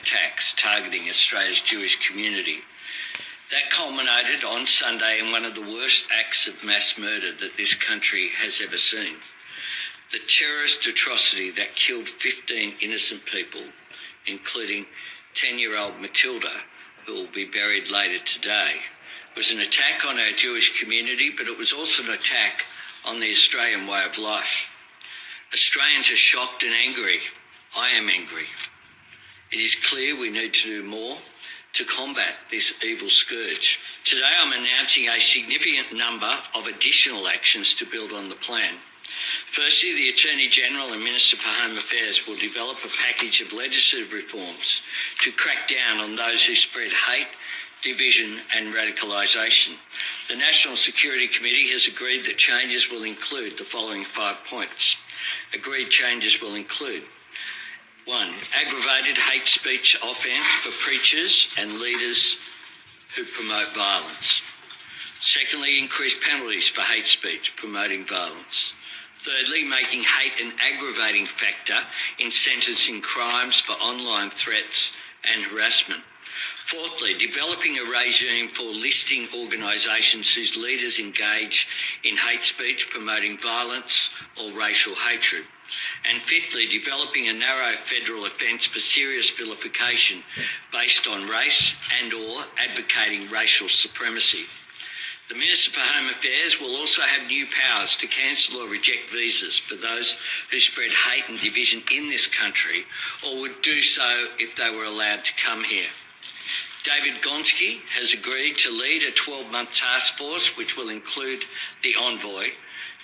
attacks targeting Australia's Jewish community. That culminated on Sunday in one of the worst acts of mass murder that this country has ever seen. The terrorist atrocity that killed 15 innocent people, including 10-year-old Matilda, who will be buried later today, was an attack on our Jewish community, but it was also an attack on the Australian way of life. Australians are shocked and angry. I am angry. It is clear we need to do more to combat this evil scourge. Today I'm announcing a significant number of additional actions to build on the plan. Firstly, the Attorney-General and Minister for Home Affairs will develop a package of legislative reforms to crack down on those who spread hate, division and radicalisation. The National Security Committee has agreed that changes will include the following 5 points. Agreed changes will include: 1. Aggravated hate speech offence for preachers and leaders who promote violence. Secondly, increased penalties for hate speech promoting violence. Thirdly, making hate an aggravating factor in sentencing crimes for online threats and harassment. Fourthly, developing a regime for listing organisations whose leaders engage in hate speech promoting violence or racial hatred. And fifthly, developing a narrow federal offence for serious vilification based on race and or advocating racial supremacy. The Minister for Home Affairs will also have new powers to cancel or reject visas for those who spread hate and division in this country or would do so if they were allowed to come here. David Gonski has agreed to lead a 12-month task force which will include the envoy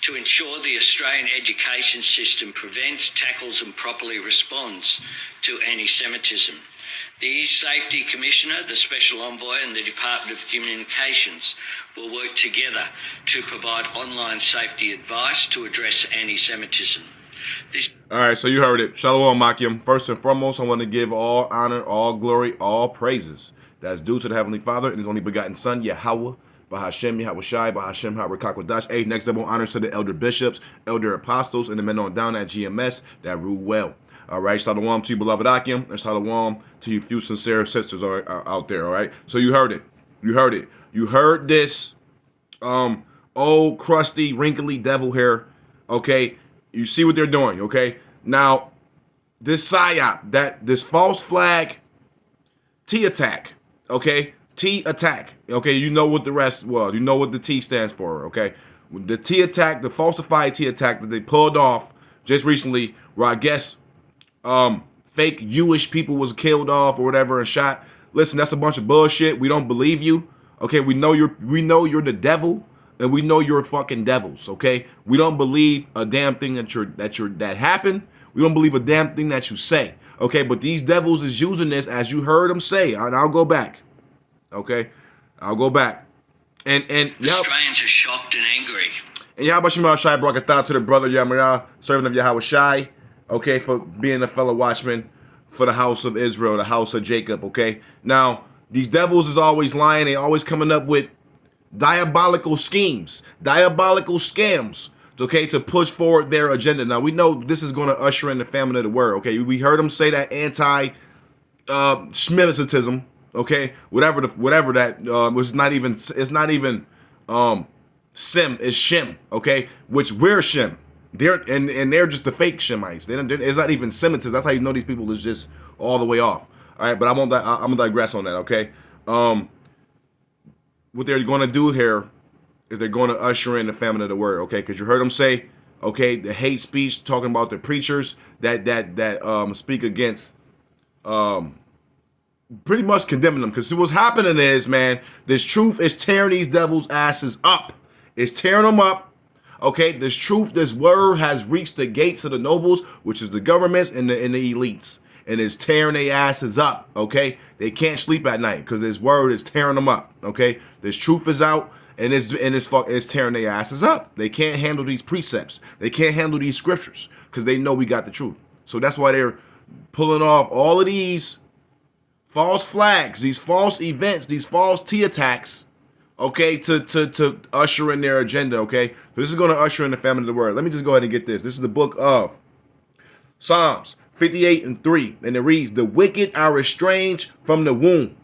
to ensure the Australian education system prevents, tackles and properly responds to anti-Semitism. The East Safety Commissioner, the Special Envoy and the Department of Communications will work together to provide online safety advice to address anti-Semitism. All right, so you heard it. Shalom, Makim. First and foremost, I want to give all honor, all glory, all praises that's due to the Heavenly Father and His only begotten Son, Yahweh, Bahashem, Yahweh Shai, Bahashem, Harakakwadash. Hey, next level honors to the elder bishops, elder apostles, and the men on down at GMS that rule well. All right, shalom to you, beloved Akim, and shalom to you few sincere sisters are out there, all right? So you heard it. You heard it. You heard this old, crusty, wrinkly devil hair, okay? You see what they're doing, okay? Now, this PSYOP, this false flag T attack, okay? T attack, okay? You know what the rest was. You know what the T stands for, okay? The T attack, the falsified T attack that they pulled off just recently, where I guess fake Jewish people was killed off or whatever and shot. Listen, that's a bunch of bullshit. We don't believe you, okay? We know you're the devil. And we know you're fucking devils, okay? We don't believe a damn thing that happened. We don't believe a damn thing that you say, okay? But these devils is using this, as you heard them say, and I'll go back, okay? I'll go back. And Australians are shocked and angry. And Yahweh Shema Shai brought a thought to the brother Yamarah, servant of Yahweh Shai, okay, for being a fellow watchman for the house of Israel, the house of Jacob, okay? Now, these devils is always lying. They always coming up with diabolical schemes, diabolical scams, okay, to push forward their agenda. Now, we know this is going to usher in the famine of the word, okay? We heard them say that anti-Semitism, okay? Whatever that was not even, it's not even Sim, it's Shem, okay? Which we're Shem. They're just the fake Shemites. It's not even Semitism. That's how you know these people is just all the way off. All right, but I'm gonna digress on that, okay? What they're going to do here is they're going to usher in the famine of the word, okay? Because you heard them say, okay, the hate speech talking about the preachers that speak against, pretty much condemning them. Because what's happening is, man, this truth is tearing these devils' asses up. It's tearing them up, okay? This truth, this word has reached the gates of the nobles, which is the governments and the elites. And it's tearing their asses up, okay? They can't sleep at night because this word is tearing them up, okay? This truth is out, and it's tearing their asses up. They can't handle these precepts. They can't handle these scriptures because they know we got the truth. So that's why they're pulling off all of these false flags, these false events, these false T attacks, okay, to usher in their agenda, okay? So this is going to usher in the famine of the word. Let me just go ahead and get this. This is the book of Psalms 58:3, and it reads, the wicked are estranged from the womb.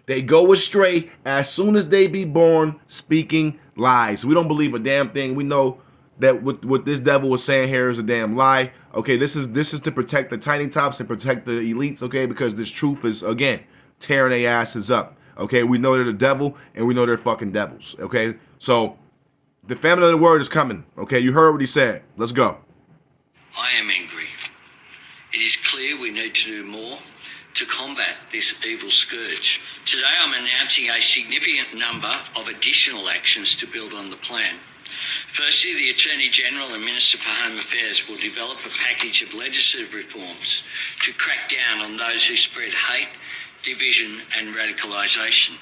They go astray as soon as they be born, speaking lies. We don't believe a damn thing. We know that what this devil was saying here is a damn lie. Okay, this is to protect the tiny tops and protect the elites, okay, because this truth is, again, tearing their asses up. Okay, we know they're the devil, and we know they're fucking devils. Okay, so the famine of the word is coming. Okay, you heard what he said. Let's go. I am angry. It is clear we need to do more to combat this evil scourge. Today I'm announcing a significant number of additional actions to build on the plan. Firstly, the Attorney General and Minister for Home Affairs will develop a package of legislative reforms to crack down on those who spread hate, division and radicalisation.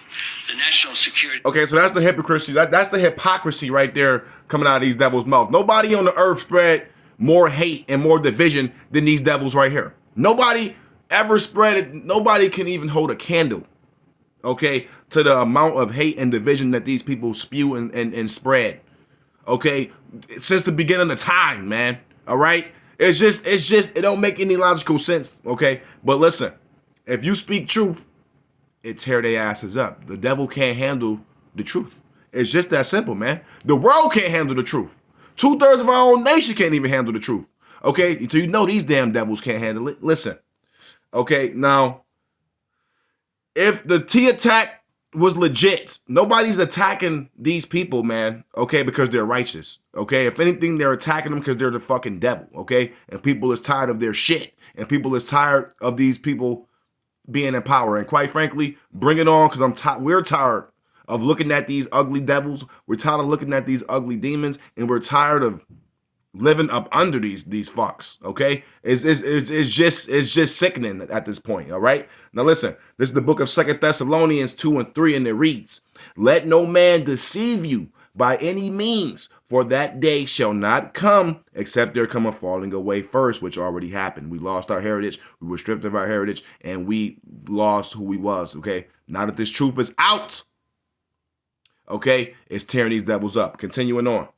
The national security... Okay, so that's the hypocrisy. That's the hypocrisy right there coming out of these devils' mouth. Nobody on the earth spread more hate and more division than these devils right here. Nobody ever spread it. Nobody can even hold a candle, okay, to the amount of hate and division that these people spew and spread. Okay, since the beginning of time, man. All right, it's just it don't make any logical sense. Okay, but listen, if you speak truth, it tear their asses up. The devil can't handle the truth. It's just that simple, man. The world can't handle the truth. 2/3 of our own nation can't even handle the truth. Okay, so you know these damn devils can't handle it. Listen, okay, now if the T attack was legit, nobody's attacking these people, man, okay, because they're righteous, okay? If anything, they're attacking them because they're the fucking devil, okay? And people is tired of their shit, and people is tired of these people being in power. And quite frankly, bring it on, because we're tired of looking at these ugly devils. We're tired of looking at these ugly demons, and we're tired of living up under these fucks, okay? It's just sickening at this point, all right? Now listen, this is the book of 2 Thessalonians 2:3, and it reads, let no man deceive you by any means, for that day shall not come except there come a falling away first, which already happened. We lost our heritage, we were stripped of our heritage, and we lost who we was, okay? Now that this truth is out, okay, it's tearing these devils up. Continuing on.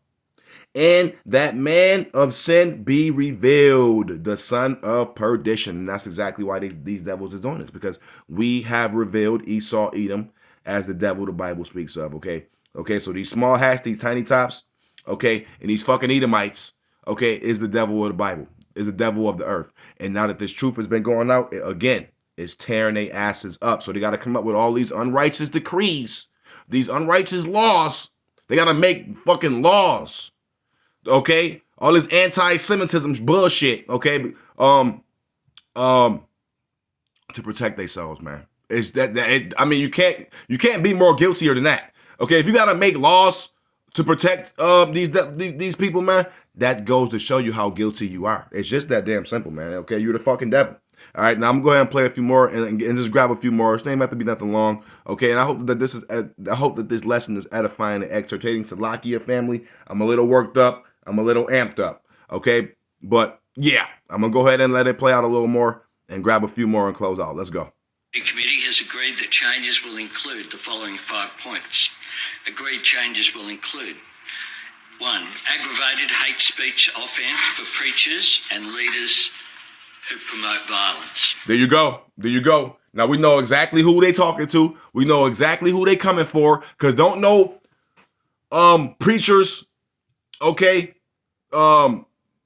And that man of sin be revealed, the son of perdition. And that's exactly why these devils is doing this, because we have revealed Esau, Edom, as the devil the Bible speaks of, okay? Okay, so these small hats, these tiny tops, okay, and these fucking Edomites, okay, is the devil of the Bible, is the devil of the earth. And now that this truth has been going out, again, it's tearing their asses up. So they got to come up with all these unrighteous decrees, these unrighteous laws. They got to make fucking laws. Okay, all this anti-Semitism bullshit. Okay, to protect themselves, man. It's I mean, you can't be more guiltier than that. Okay, if you gotta make laws to protect these people, man, that goes to show you how guilty you are. It's just that damn simple, man. Okay, you're the fucking devil. All right, now I'm gonna go ahead and play a few more and just grab a few more. It ain't about to be nothing long. Okay, and I hope that this lesson is edifying and exhortating. Salakia family, I'm a little worked up. I'm a little amped up, okay? But, yeah, I'm going to go ahead and let it play out a little more and grab a few more and close out. Let's go. The committee has agreed that changes will include the following 5 points. Agreed changes will include 1. Aggravated hate speech offence for preachers and leaders who promote violence. There you go. There you go. Now, we know exactly who they talking to. We know exactly who they coming for, because don't know preachers, okay,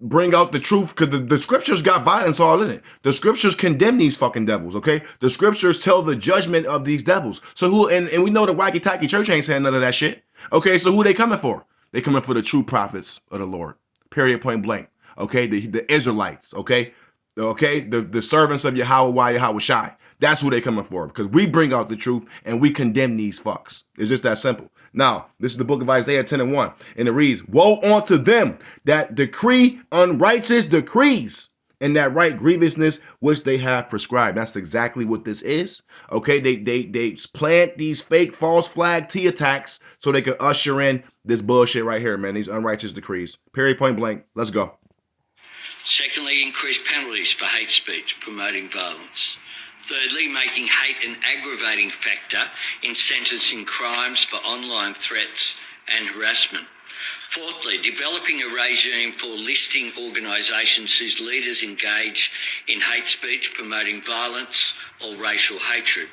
bring out the truth, because the scriptures got violence all in it. The scriptures condemn these fucking devils, okay? The scriptures tell the judgment of these devils. So who, and we know the wacky tacky church ain't saying none of that shit. Okay, so who they coming for? They coming for the true prophets of the Lord. Period, point blank. Okay, the Israelites, okay? Okay, the servants of Yahweh Shai. That's who they coming for, because we bring out the truth and we condemn these fucks. It's just that simple. Now, this is the book of Isaiah 10:1, and it reads, woe unto them that decree unrighteous decrees, and that right grievousness which they have prescribed. That's exactly what this is. Okay, they plant these fake false flag T attacks so they can usher in this bullshit right here, man, these unrighteous decrees. Period, point blank. Let's go. Secondly, increase penalties for hate speech promoting violence. Thirdly, making hate an aggravating factor in sentencing crimes for online threats and harassment. Fourthly, developing a regime for listing organisations whose leaders engage in hate speech, promoting violence or racial hatred.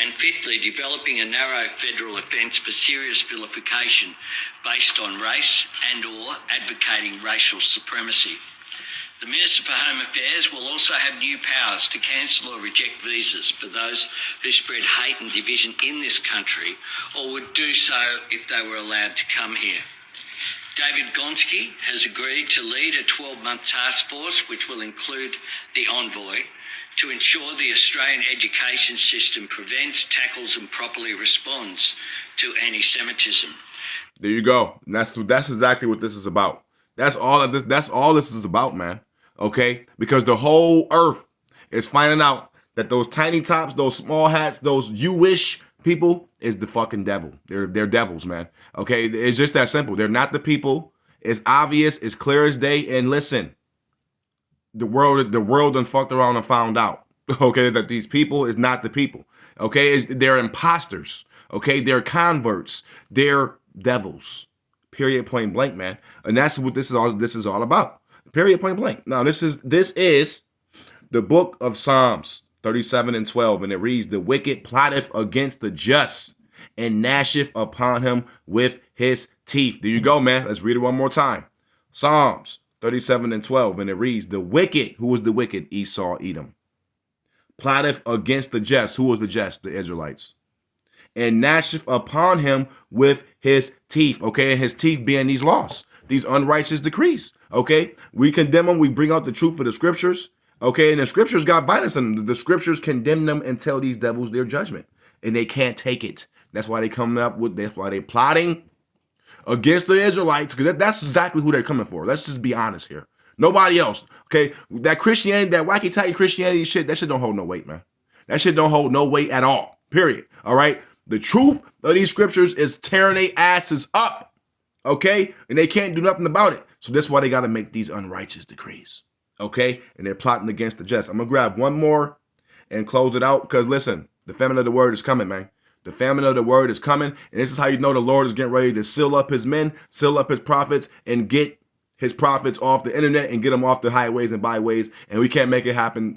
And fifthly, developing a narrow federal offence for serious vilification based on race and or advocating racial supremacy. The Minister for Home Affairs will also have new powers to cancel or reject visas for those who spread hate and division in this country or would do so if they were allowed to come here. David Gonski has agreed to lead a 12-month task force which will include the envoy to ensure the Australian education system prevents, tackles and properly responds to anti-Semitism. There you go. And that's exactly what this is about. That's all this is about, man. Okay? Because the whole earth is finding out that those tiny tops, those small hats, those you-ish people is the fucking devil. They're devils, man. Okay? It's just that simple. They're not the people. It's obvious. It's clear as day. And listen, the world done fucked around and found out, okay, that these people is not the people. Okay? They're imposters. Okay? They're converts. They're devils. Period, point blank, man. And that's what this is all about. Period, point blank. Now, this is the book of Psalms 37 and 12, and it reads, "The wicked plotteth against the just, and gnasheth upon him with his teeth." There you go, man. Let's read it one more time. Psalms 37 and 12, and it reads, "The wicked," who was the wicked? Esau, Edom, "plotteth against the just." Who was the just? The Israelites. "And gnasheth upon him with his teeth." Okay, and his teeth being these laws, these unrighteous decrees. Okay, we condemn them. We bring out the truth of the scriptures. Okay, and the scriptures got violence in them. The scriptures condemn them and tell these devils their judgment, and they can't take it. That's why that's why they're plotting against the Israelites, because that's exactly who they're coming for. Let's just be honest here. Nobody else. Okay, that Christianity, that wacky-tacky Christianity shit, that shit don't hold no weight, man. That shit don't hold no weight at all. Period. All right. The truth of these scriptures is tearing their asses up, okay? And they can't do nothing about it. So that's why they got to make these unrighteous decrees, okay? And they're plotting against the just. I'm going to grab one more and close it out because, listen, the famine of the word is coming, man. The famine of the word is coming. And this is how you know the Lord is getting ready to seal up his men, seal up his prophets, and get his prophets off the internet and get them off the highways and byways. And we can't make it happen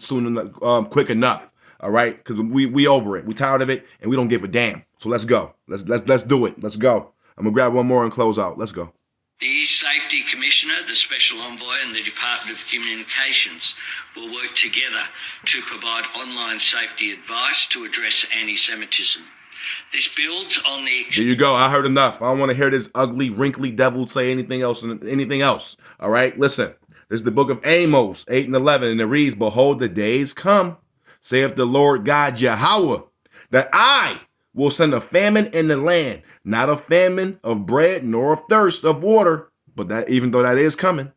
quick enough. All right, because we over it. We tired of it, and we don't give a damn. So let's go. Let's do it. Let's go. I'm gonna grab one more and close out. Let's go. The Safety Commissioner, the Special Envoy, and the Department of Communications will work together to provide online safety advice to address anti-Semitism. This builds on the... There you go. I heard enough. I don't want to hear this ugly, wrinkly devil say anything else. All right, listen. This is the book of Amos 8 and 11, and it reads, "Behold, the days come, saith the Lord God Yahweh, that I will send a famine in the land, not a famine of bread, nor of thirst of water," but that, even though that is coming,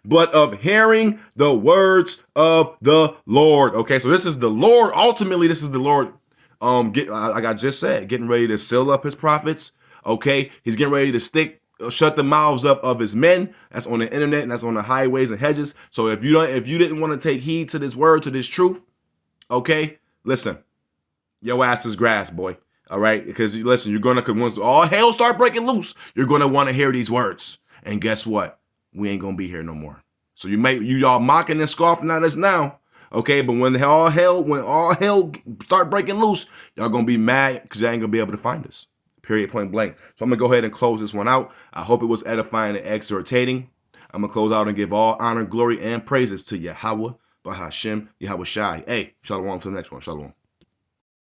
"but of hearing the words of the Lord." Okay, so this is the Lord. Ultimately, this is the Lord. Like I just said, getting ready to seal up his prophets. Okay, he's getting ready to shut the mouths up of his men. That's on the internet and that's on the highways and hedges. So if you didn't want to take heed to this word, to this truth, okay, listen, your ass is grass, boy. All right, because listen, once all hell start breaking loose, you're gonna want to hear these words. And guess what? We ain't gonna be here no more. So y'all mocking and scoffing at us now, okay? But when all hell start breaking loose, y'all gonna be mad because y'all ain't gonna be able to find us. Period, point blank. So I'm gonna go ahead and close this one out. I hope it was edifying and exhortating. I'm gonna close out and give all honor, glory, and praises to Yahweh, Bahashem, Yahweh Shai. Hey, shalom to the next one. Shalom.